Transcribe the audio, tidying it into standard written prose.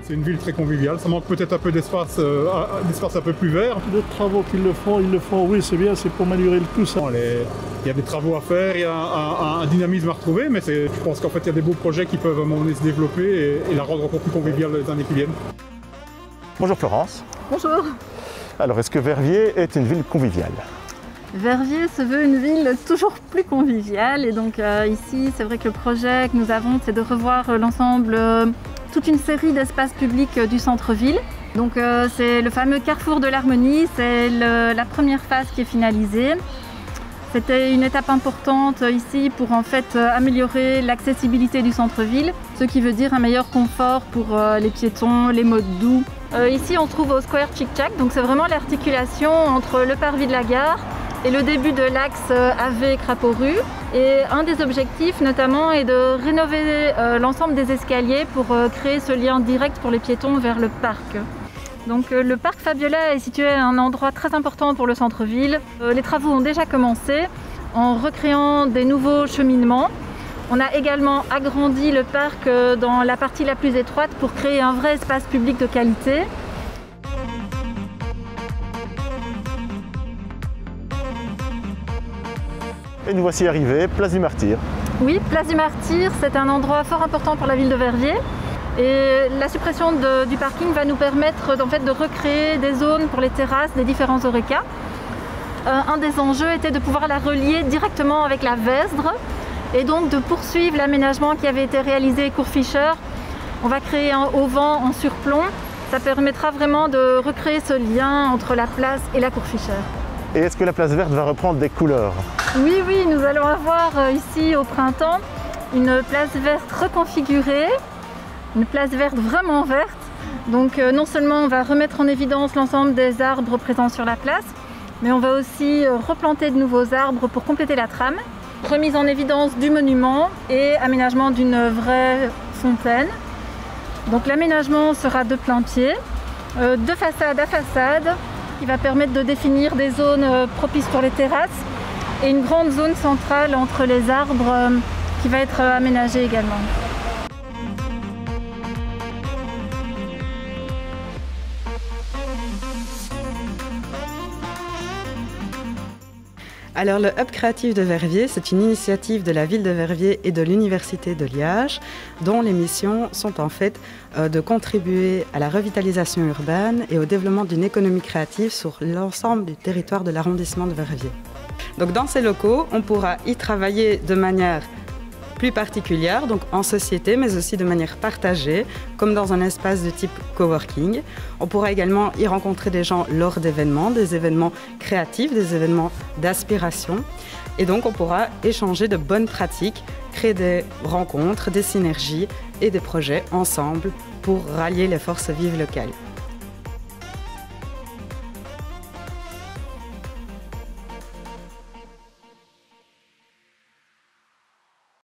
C'est une ville très conviviale, ça manque peut-être un peu d'espace un peu plus vert. Les travaux qu'ils le font, oui c'est bien, c'est pour améliorer le tout ça. Il y a des travaux à faire, il y a un dynamisme à retrouver, mais je pense qu'en fait il y a des beaux projets qui peuvent à un moment donné se développer et la rendre encore plus conviviale les années qui viennent. Bonjour Florence. Bonjour. Alors est-ce que Verviers est une ville conviviale? Verviers se veut une ville toujours plus conviviale et donc ici c'est vrai que le projet que nous avons c'est de revoir l'ensemble, toute une série d'espaces publics du centre-ville. Donc c'est le fameux carrefour de l'harmonie, c'est la première phase qui est finalisée. C'était une étape importante ici pour en fait améliorer l'accessibilité du centre-ville, ce qui veut dire un meilleur confort pour les piétons, les modes doux. Ici on se trouve au Square Chic Chac, donc c'est vraiment l'articulation entre le parvis de la gare et le début de l'axe AV-Crapaud-Rue. Et un des objectifs notamment est de rénover l'ensemble des escaliers pour créer ce lien direct pour les piétons vers le parc. Donc le parc Fabiola est situé à un endroit très important pour le centre-ville. Les travaux ont déjà commencé en recréant des nouveaux cheminements. On a également agrandi le parc dans la partie la plus étroite pour créer un vrai espace public de qualité. Et nous voici arrivés, place du Martyr. Oui, place du Martyr, c'est un endroit fort important pour la ville de Verviers. Et la suppression du parking va nous permettre en fait, de recréer des zones pour les terrasses des différents Horeca. Un des enjeux était de pouvoir la relier directement avec la Vesdre et donc de poursuivre l'aménagement qui avait été réalisé Cours Fischer. On va créer un auvent en surplomb. Ça permettra vraiment de recréer ce lien entre la place et la Cours Fischer. Et est-ce que la place verte va reprendre des couleurs? Oui, nous allons avoir ici au printemps une place verte reconfigurée, une place verte vraiment verte. Donc non seulement on va remettre en évidence l'ensemble des arbres présents sur la place, mais on va aussi replanter de nouveaux arbres pour compléter la trame. Remise en évidence du monument et aménagement d'une vraie fontaine. Donc l'aménagement sera de plain-pied, de façade à façade, qui va permettre de définir des zones propices pour les terrasses et une grande zone centrale entre les arbres qui va être aménagée également. Alors le Hub créatif de Verviers, c'est une initiative de la ville de Verviers et de l'Université de Liège, dont les missions sont en fait de contribuer à la revitalisation urbaine et au développement d'une économie créative sur l'ensemble du territoire de l'arrondissement de Verviers. Donc dans ces locaux, on pourra y travailler de manière plus particulière, donc en société, mais aussi de manière partagée, comme dans un espace de type coworking. On pourra également y rencontrer des gens lors d'événements, des événements créatifs, des événements d'aspiration. Et donc on pourra échanger de bonnes pratiques, créer des rencontres, des synergies et des projets ensemble pour rallier les forces vives locales.